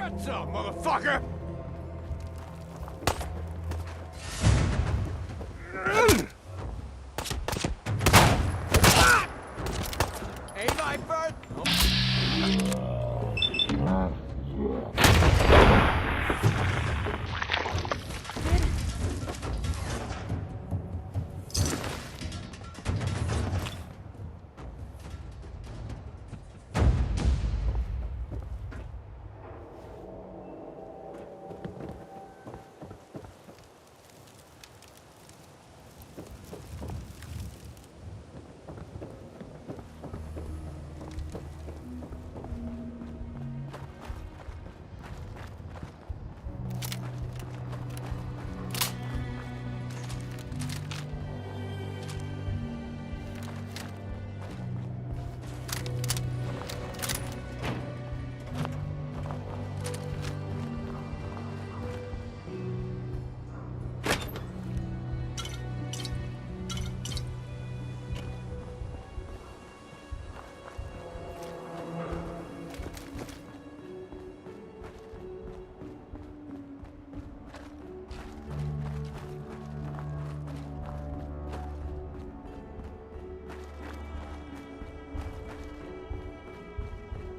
Get some, motherfucker! Ain't I first?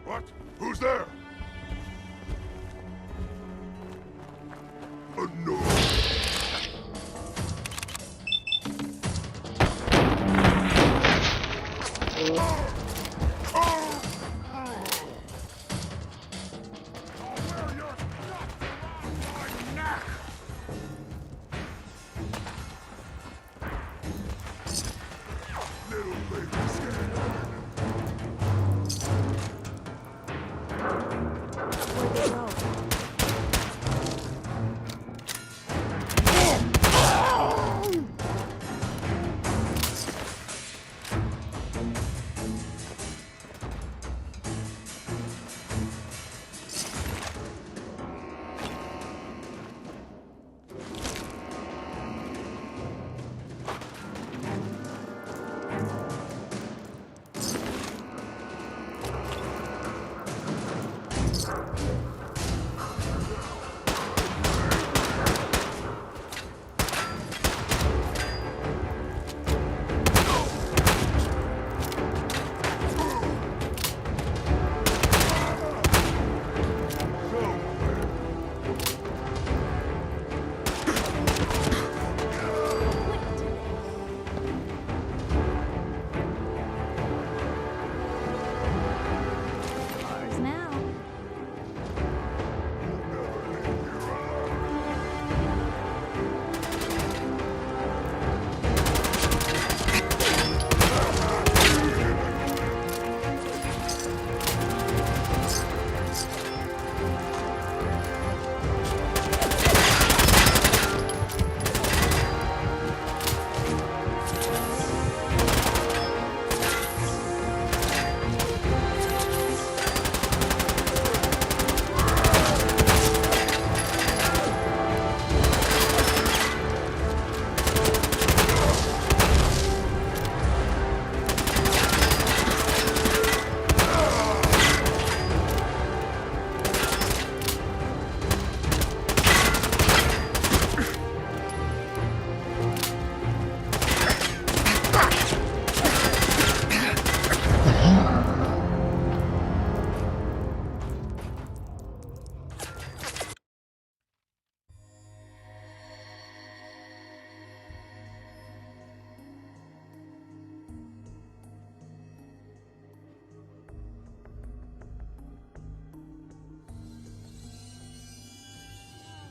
What? Who's there? No. Ours now.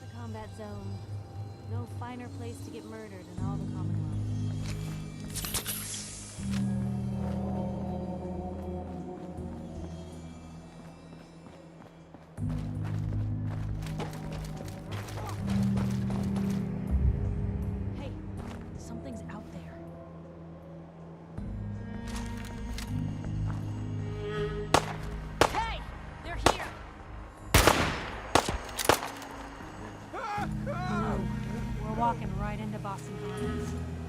The combat zone. No finer place to get murdered in all the Commonwealth. Hey, something's out there. Hey! They're here! We're walking right into Boston Commons.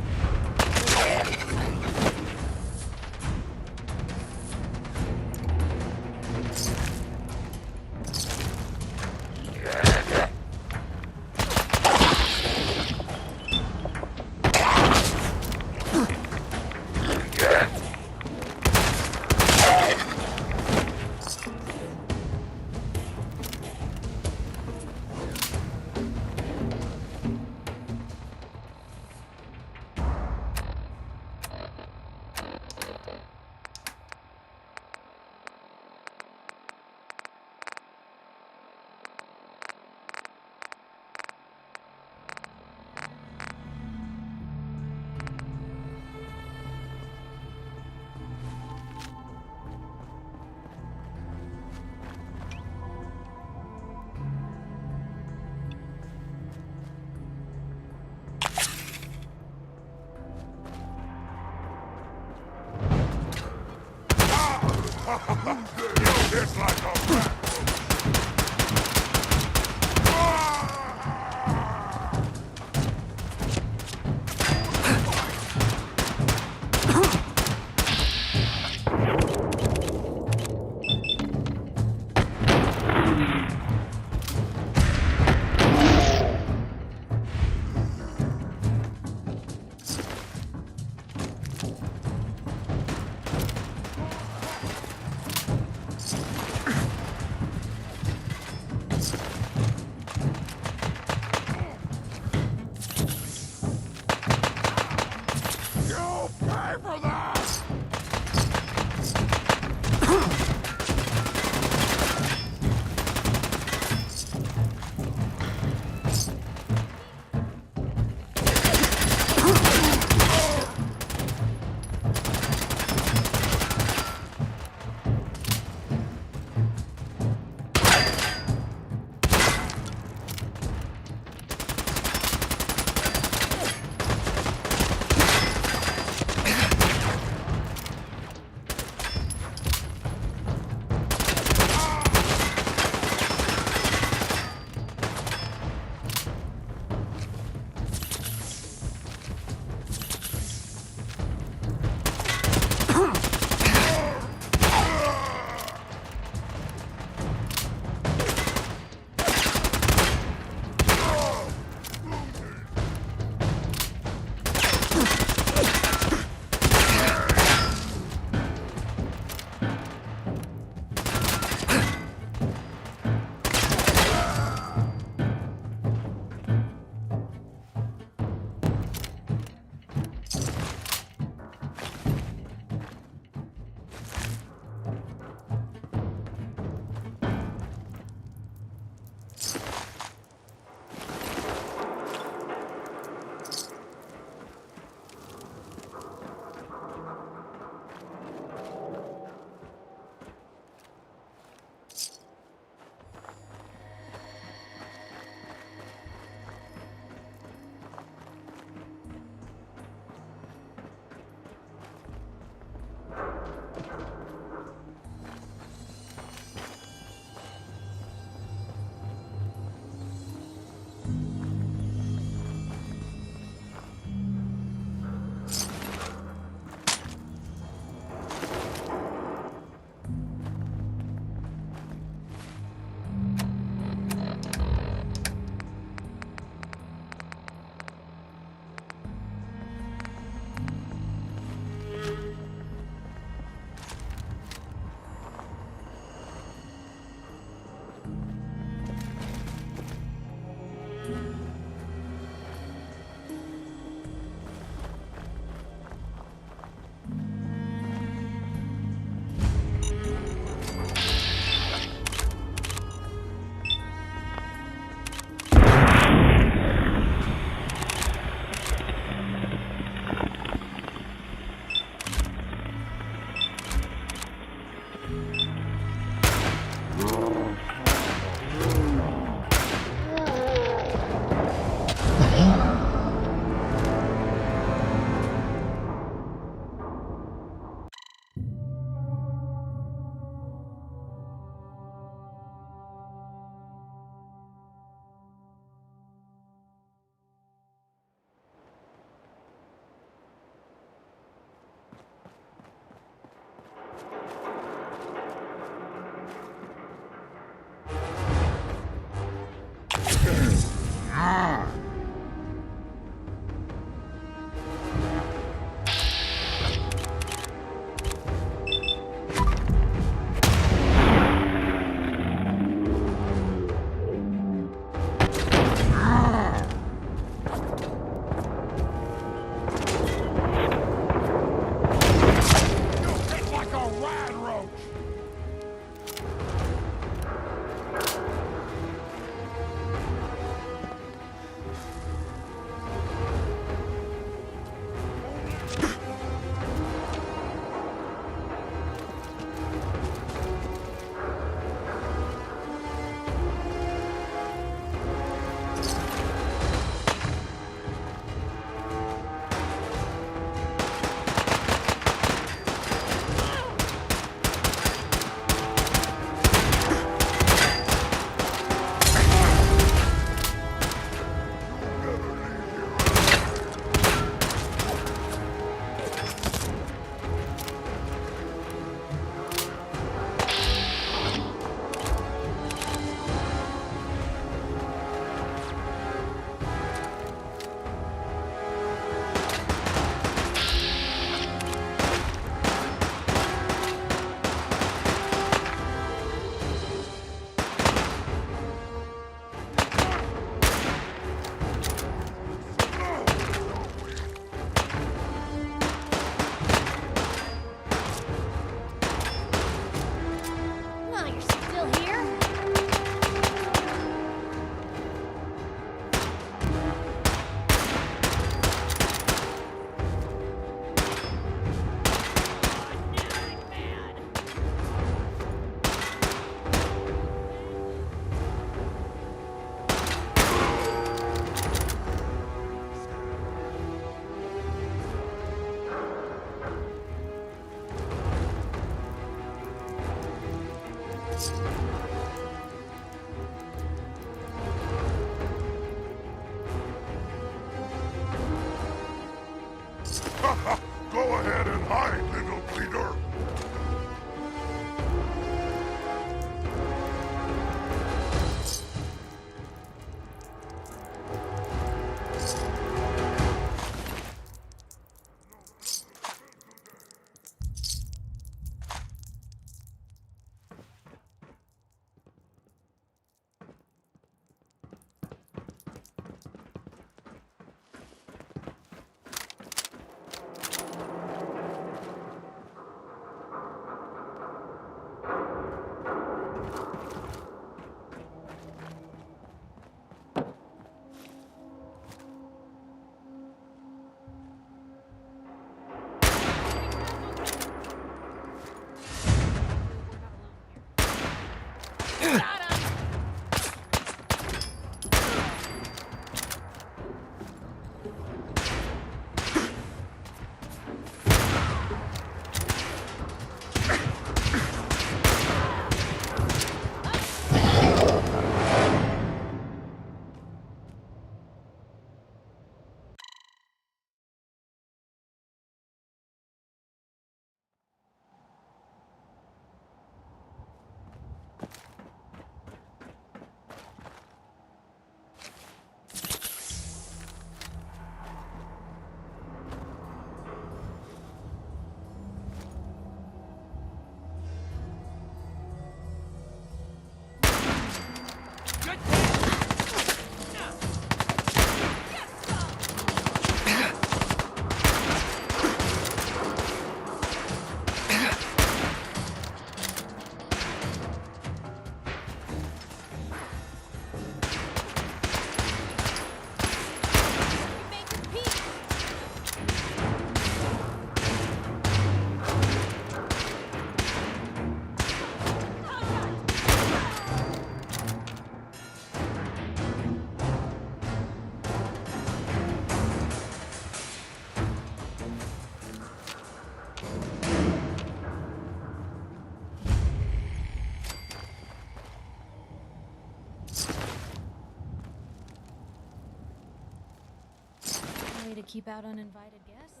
way to keep out uninvited guests?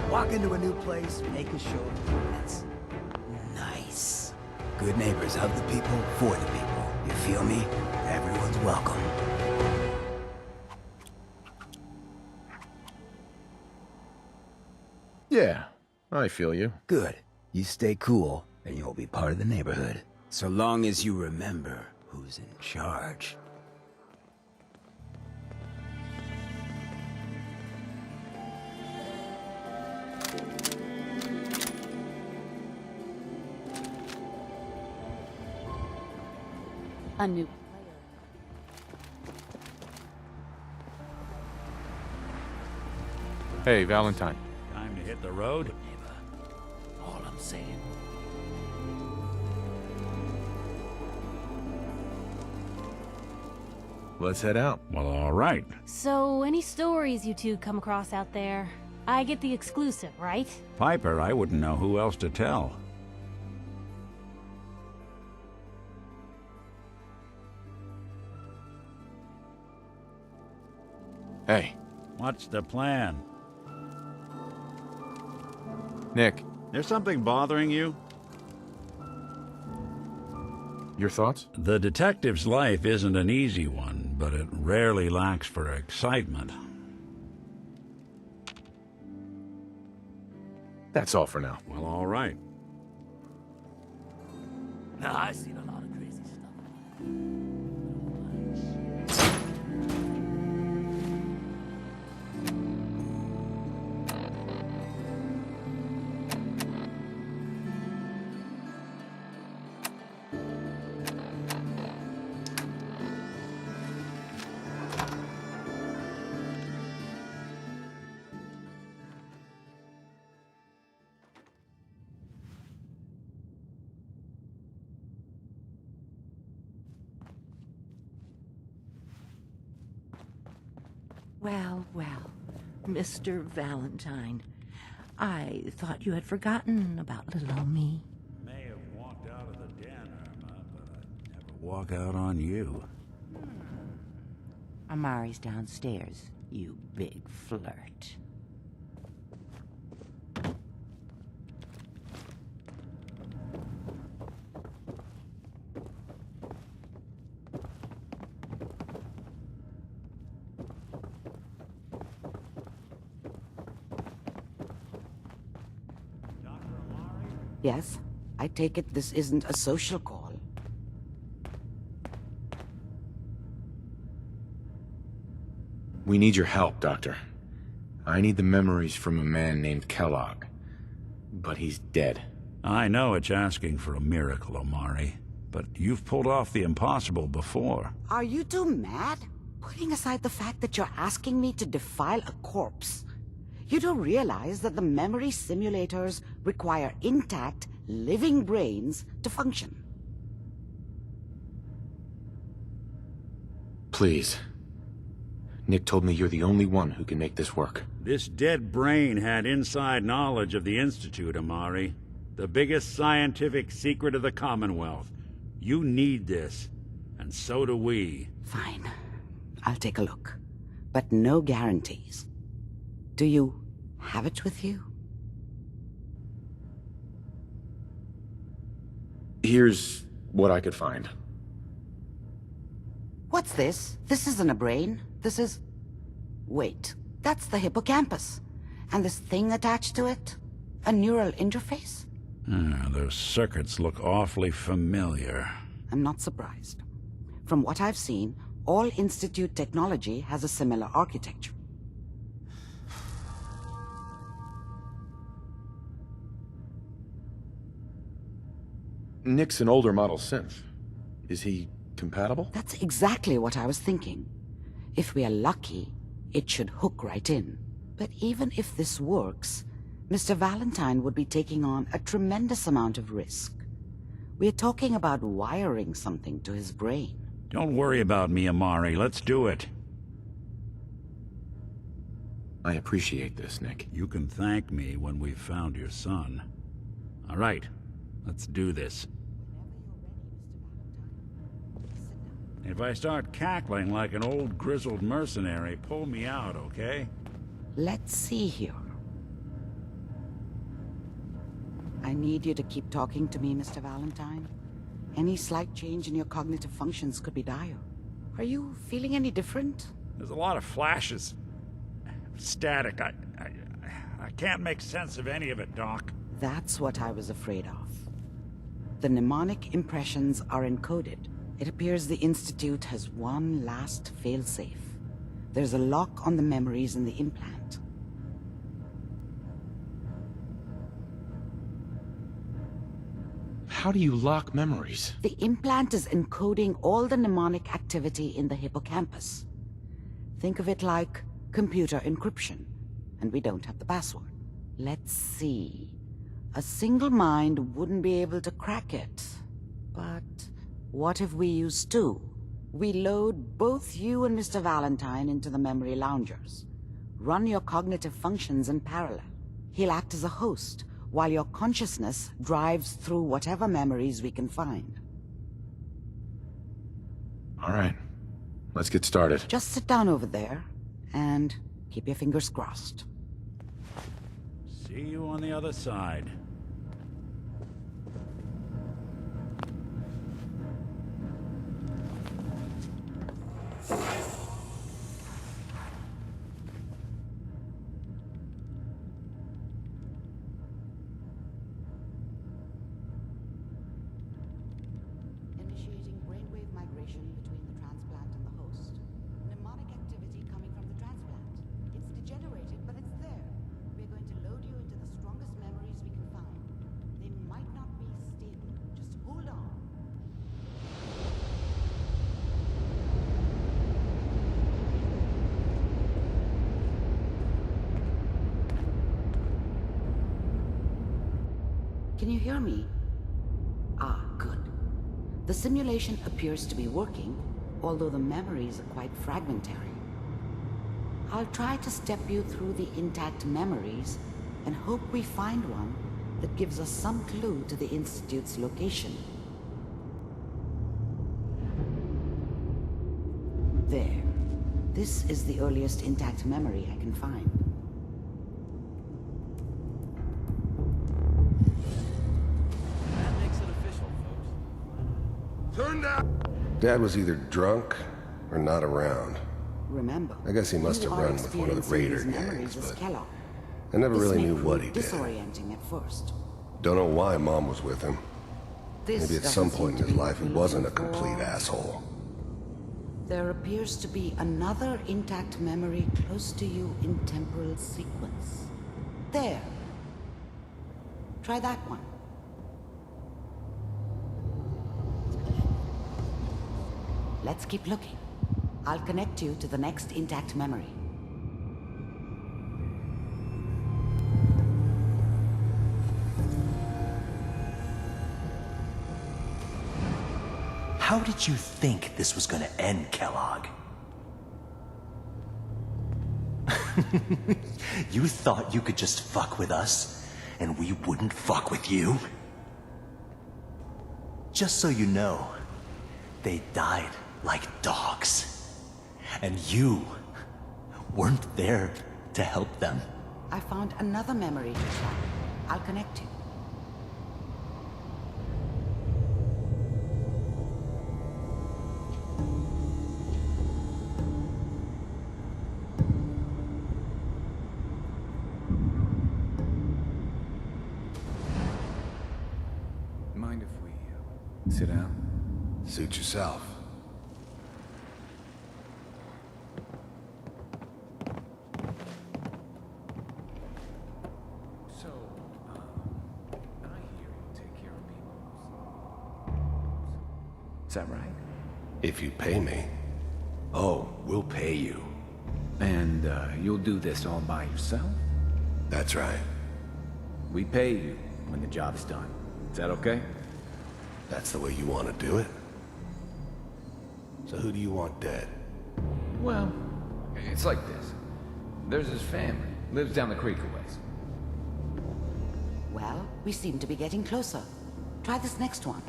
Walk into a new place, make a show. That's nice. Good neighbors of the people, for the people. You feel me? Everyone's welcome. Yeah, I feel you. Good. You stay cool, and you'll be part of the neighborhood. So long as you remember who's in charge. A new player. Hey, Valentine. Time to hit the road? All I'm saying. Let's head out. Well, all right. So, any stories you two come across out there? I get the exclusive, right? Piper, I wouldn't know who else to tell. Hey, What's the plan? Nick, There's something bothering you? your thoughts? The detective's life isn't an easy one, but it rarely lacks for excitement. That's all for now. Well, all right. Nah, I've seen a lot of crazy stuff. Well, well, Mr. Valentine. I thought you had forgotten about little old me. May have walked out of the den, Irma, but I'd never walk out on you. Amari's downstairs, you big flirt. Yes? I take it this isn't a social call. We need your help, Doctor. I need the memories from a man named Kellogg. But he's dead. I know it's asking for a miracle, Amari, but you've pulled off the impossible before. Are you two mad? Putting aside the fact that you're asking me to defile a corpse, you do realize that the memory simulators require intact, living brains to function. Please. Nick told me you're the only one who can make this work. This dead brain had inside knowledge of the Institute, Amari. The biggest scientific secret of the Commonwealth. You need this, and so do we. Fine. I'll take a look. But no guarantees. Do you have it with you? Here's what I could find. What's this? This isn't a brain. This is... Wait, that's the hippocampus. And this thing attached to it? A neural interface? Those circuits look awfully familiar. I'm not surprised. From what I've seen, all Institute technology has a similar architecture. Nick's an older model synth. Is he compatible? That's exactly what I was thinking. If we are lucky, it should hook right in. But even if this works, Mr. Valentine would be taking on a tremendous amount of risk. We're talking about wiring something to his brain. Don't worry about me, Amari. Let's do it. I appreciate this, Nick. You can thank me when we've found your son. All right, let's do this. If I start cackling like an old grizzled mercenary, pull me out, okay? Let's see here. I need you to keep talking to me, Mr. Valentine. Any slight change in your cognitive functions could be dire. Are you feeling any different? There's a lot of flashes. Static. I can't make sense of any of it, Doc. That's what I was afraid of. The mnemonic impressions are encoded. It appears the Institute has one last failsafe. There's a lock on the memories in the implant. How do you lock memories? The implant is encoding all the mnemonic activity in the hippocampus. Think of it like computer encryption, and we don't have the password. Let's see. A single mind wouldn't be able to crack it. But what if we use two? We load both you and Mr. Valentine into the memory loungers. Run your cognitive functions in parallel. He'll act as a host, while your consciousness drives through whatever memories we can find. All right. Let's get started. Just sit down over there, and keep your fingers crossed. See you on the other side. Initiating brainwave migration between the transplant and the host. Mnemonic activity coming from the transplant. It's degenerated, but it's there. We're going to load you into the strongest memories we can find. They might not be stable. Just hold on. Can you hear me? Ah, good. The simulation appears to be working, although the memories are quite fragmentary. I'll try to step you through the intact memories and hope we find one that gives us some clue to the Institute's location. There. This is the earliest intact memory I can find. That makes it official, folks. Turn down! Dad was either drunk or not around. Remember, I guess he must you have are run with one of the Raider experiencing these memories gangs, as but Kellogg. I never This really may knew what prove he did. disorienting at first. Don't know why Mom was with him. This Maybe at doesn't some seem point in to his be life he what we're wasn't a looking complete for. asshole. There appears to be another intact memory close to you in temporal sequence. There. Try that one. Let's keep looking. I'll connect you to the next intact memory. How did you think this was gonna end, Kellogg? You thought you could just fuck with us, and we wouldn't fuck with you? Just so you know, they died like dogs. And you weren't there to help them. I found another memory to track. I'll connect you. Mind if we sit down? Suit yourself. So, I hear you take care of people. Is that right? If you pay me. Oh, we'll pay you. And you'll do this all by yourself? That's right. We pay you when the job's done. Is that okay? That's the way you want to do it? So who do you want dead? Well, it's like this. There's his family. Lives down the creek a ways. Well, we seem to be getting closer. Try this next one.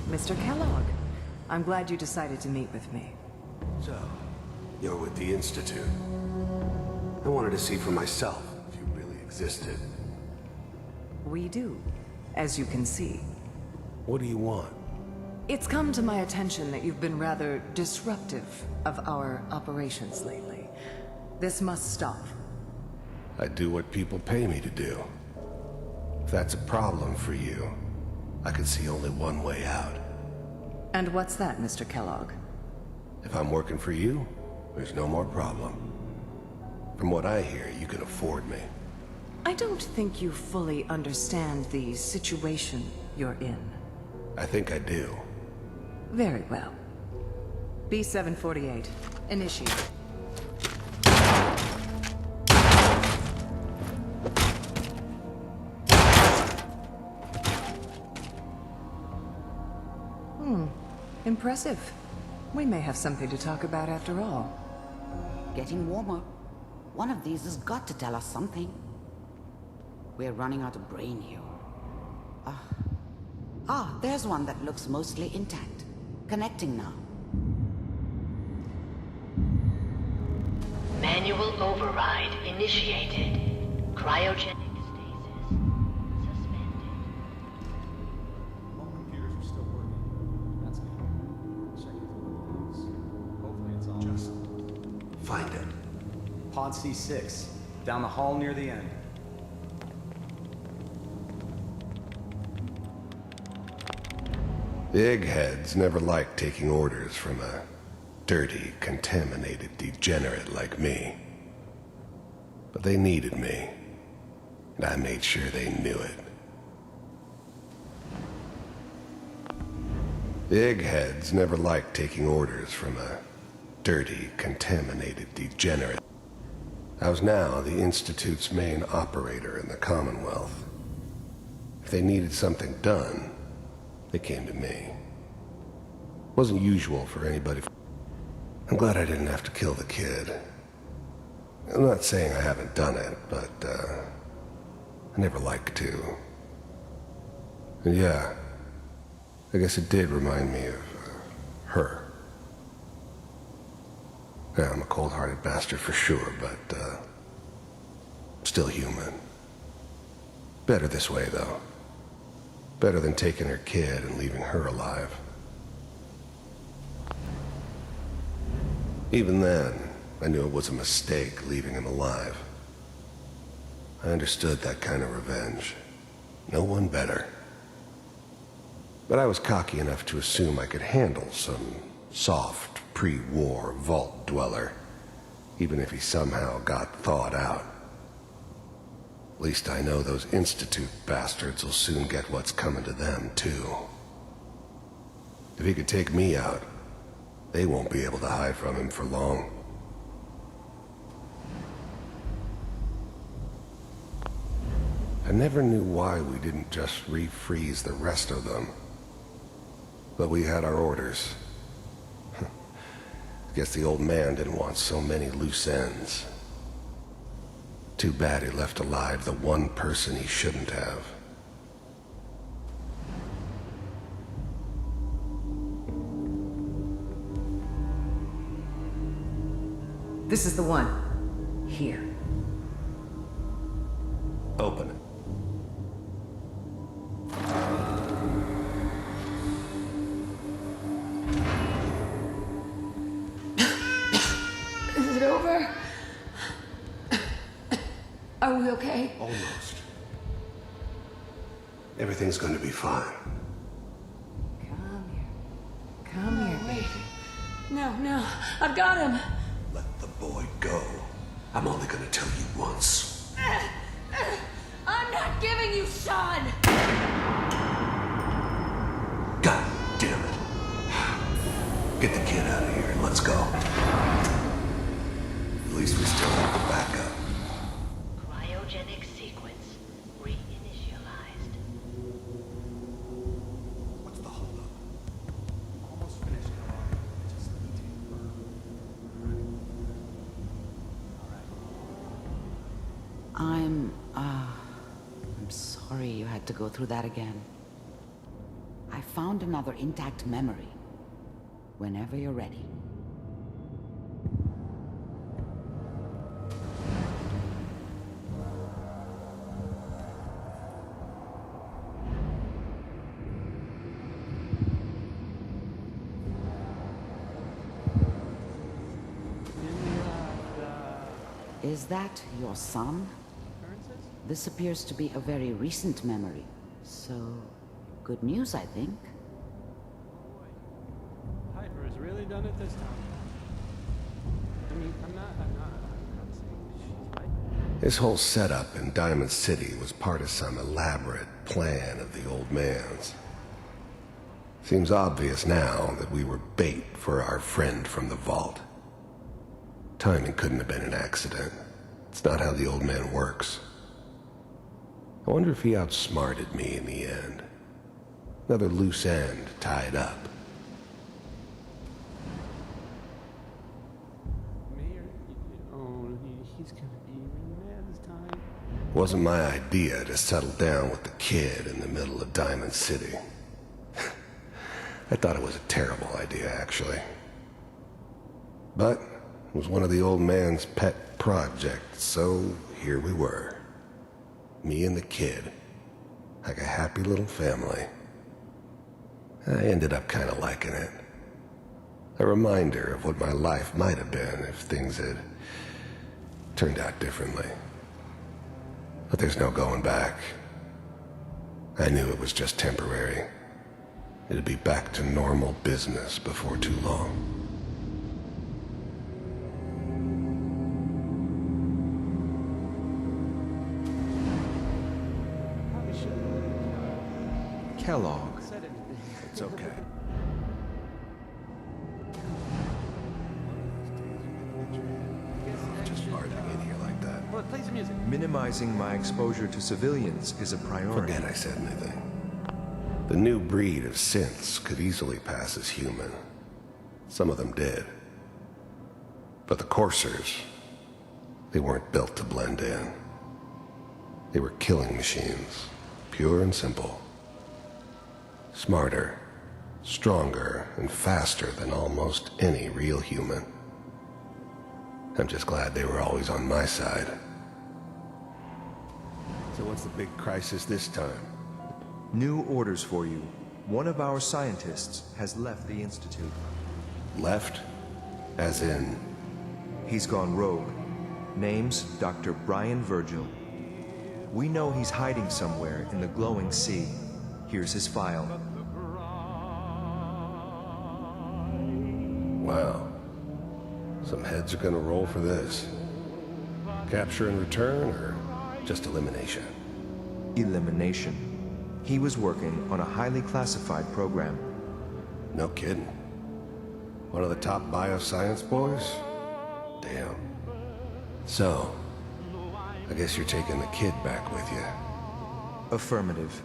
Mr. Kellogg, I'm glad you decided to meet with me. So, you're with the Institute. I wanted to see for myself if you really existed. We do, as you can see. What do you want? It's come to my attention that you've been rather disruptive of our operations lately. This must stop. I do what people pay me to do. If that's a problem for you, I can see only one way out. And what's that, Mr. Kellogg? If I'm working for you, there's no more problem. From what I hear, you can afford me. I don't think you fully understand the situation you're in. I think I do. Very well. B-748, initiate. Impressive. We may have something to talk about after all. Getting warmer. One of these has got to tell us something. We're running out of brain here. There's one that looks mostly intact. Connecting now. Manual override initiated. Cryogenic stasis suspended. All computers are still working. That's good. Checking for the logs. Hopefully it's all. Just find it. Pod C6, down the hall near the end. The eggheads never liked taking orders from a dirty, contaminated degenerate like me. But they needed me, and I made sure they knew it. The eggheads never liked taking orders from a dirty, contaminated degenerate. I was now the Institute's main operator in the Commonwealth. If they needed something done, they came to me. Wasn't usual for anybody. I'm glad I didn't have to kill the kid. I'm not saying I haven't done it, but, I never liked to. And yeah, I guess it did remind me of, her. Yeah, I'm a cold-hearted bastard for sure, but, still human. Better this way, though. Better than taking her kid and leaving her alive. Even then, I knew it was a mistake leaving him alive. I understood that kind of revenge. No one better. But I was cocky enough to assume I could handle some soft, pre-war vault dweller. even if he somehow got thawed out. At least I know those Institute bastards will soon get what's coming to them, too. If he could take me out, they won't be able to hide from him for long. I never knew why we didn't just refreeze the rest of them. But we had our orders. Guess the old man didn't want so many loose ends. Too bad he left alive the one person he shouldn't have. This is the one. Here. Open it. Is it over? Are we okay? Almost. Everything's going to be fine. Come here. Come here, baby. No. I've got him. Let the boy go. I'm only going to tell you once. I'm not giving you Sean! God damn it. Get the kid out of here and let's go. At least we still have the backup. Cryogenic sequence reinitialized. What's the holdup? Almost finished, Kellogg. Just need to confirm. I'm sorry you had to go through that again. I found another intact memory. Whenever you're ready. Is that your son? This appears to be a very recent memory. So, good news, I think. Piper has really done it this time. I mean, I'm not saying she's right. This whole setup in Diamond City was part of some elaborate plan of the old man's. Seems obvious now that we were bait for our friend from the vault. Timing couldn't have been an accident. It's not how the old man works. I wonder if he outsmarted me in the end. Another loose end tied up. Mayor, he's gonna be really mad this time. Wasn't my idea to settle down with the kid in the middle of Diamond City. I thought it was a terrible idea, actually. But it was one of the old man's pet projects, so here we were. Me and the kid. Like a happy little family. I ended up kind of liking it. A reminder of what my life might have been if things had turned out differently. But there's no going back. I knew it was just temporary. It'd be back to normal business before too long. Kellogg. It's okay. Just farting in here like that. Well, play some music. Minimizing my exposure to civilians is a priority. Forget I said anything. The new breed of synths could easily pass as human. Some of them did. But the coursers, they weren't built to blend in. They were killing machines, pure and simple. Smarter, stronger, and faster than almost any real human. I'm just glad they were always on my side. So what's the big crisis this time? New orders for you. One of our scientists has left the Institute. Left? As in? He's gone rogue. Name's Dr. Brian Virgil. We know he's hiding somewhere in the glowing sea. Here's his file. Wow. Some heads are gonna roll for this. Capture and return, or just elimination? Elimination. He was working on a highly classified program. No kidding. One of the top bioscience boys? Damn. So, I guess you're taking the kid back with you. Affirmative.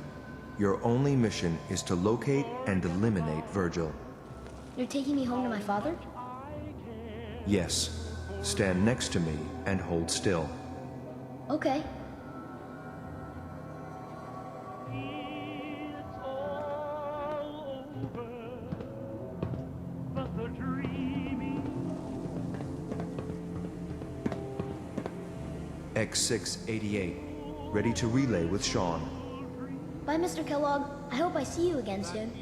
Your only mission is to locate and eliminate Virgil. You're taking me home to my father? Yes. Stand next to me and hold still. Okay. X688. Ready to relay with Sean. Bye, Mr. Kellogg. I hope I see you again soon.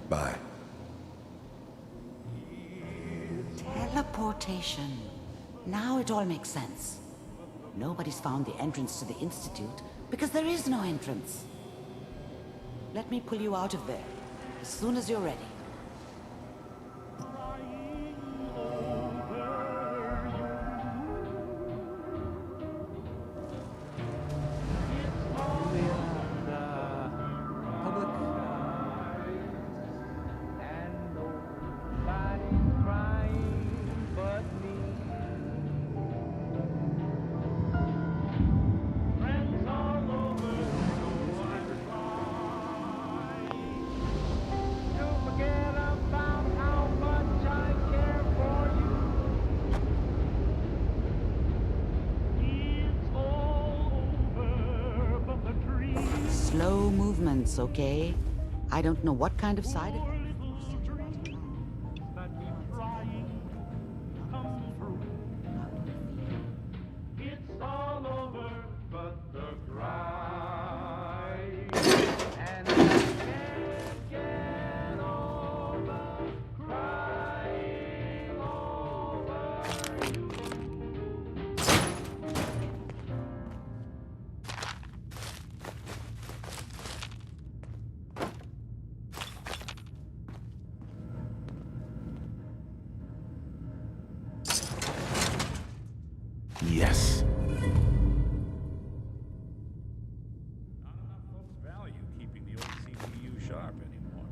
Bye. Teleportation. Now it all makes sense. Nobody's found the entrance to the Institute because there is no entrance. Let me pull you out of there as soon as you're ready. Slow movements, okay? I don't know what kind of side effect. Yes. Not enough folks value keeping the old CPU sharp anymore.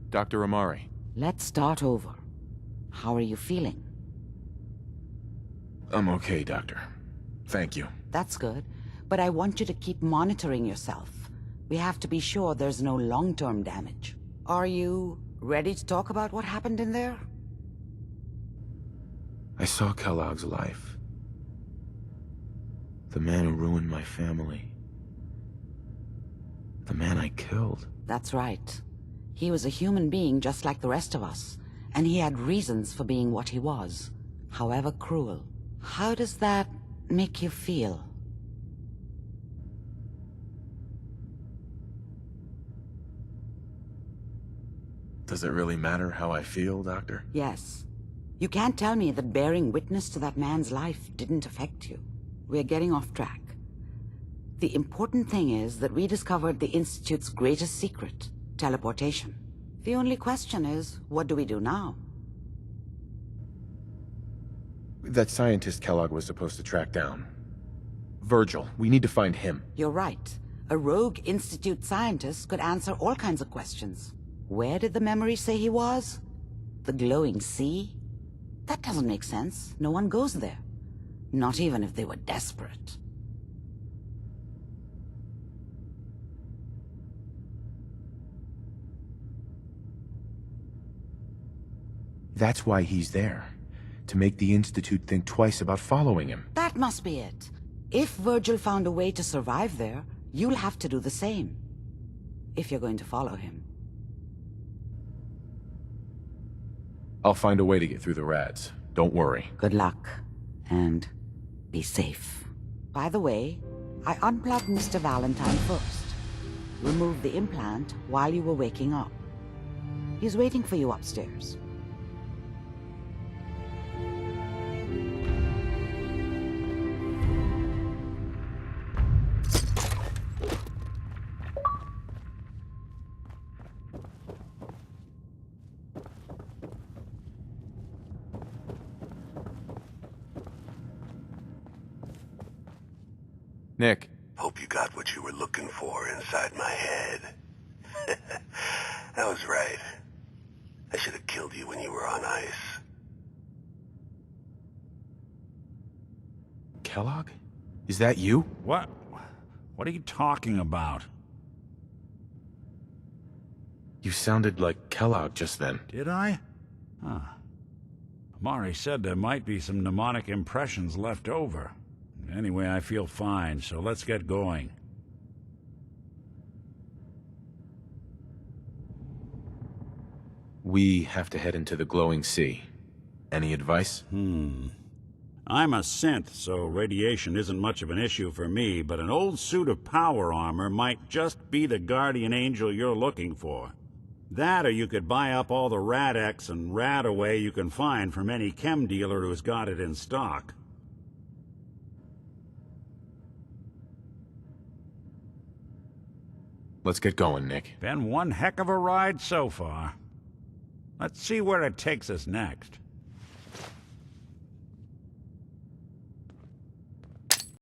Dr. Amari. Let's start over. How are you feeling? I'm okay, Doctor. Thank you. That's good, but I want you to keep monitoring yourself. We have to be sure there's no long-term damage. Are you ready to talk about what happened in there? I saw Kellogg's life. The man who ruined my family. The man I killed. That's right. He was a human being just like the rest of us, and he had reasons for being what he was, however cruel. How does that make you feel? Does it really matter how I feel, Doctor? Yes. You can't tell me that bearing witness to that man's life didn't affect you. We're getting off track. The important thing is that we discovered the Institute's greatest secret, teleportation. The only question is, what do we do now? That scientist Kellogg was supposed to track down. Virgil. We need to find him. You're right. A rogue Institute scientist could answer all kinds of questions. Where did the memory say he was? The glowing sea? That doesn't make sense. No one goes there. Not even if they were desperate. That's why he's there. To make the Institute think twice about following him. That must be it. If Virgil found a way to survive there, you'll have to do the same. If you're going to follow him. I'll find a way to get through the rads. Don't worry. Good luck. And be safe. By the way, I unplugged Mr. Valentine first. Removed the implant while you were waking up. He's waiting for you upstairs. Nick. Hope you got what you were looking for inside my head. I was right. I should have killed you when you were on ice. Kellogg? Is that you? What? What are you talking about? You sounded like Kellogg just then. Did I? Huh. Amari said there might be some mnemonic impressions left over. Anyway, I feel fine, so let's get going. We have to head into the glowing sea. Any advice? I'm a synth, so radiation isn't much of an issue for me, but an old suit of power armor might just be the guardian angel you're looking for. That, or you could buy up all the Rad-X and Rad-Away you can find from any chem dealer who's got it in stock. Let's get going, Nick. Been one heck of a ride so far. Let's see where it takes us next.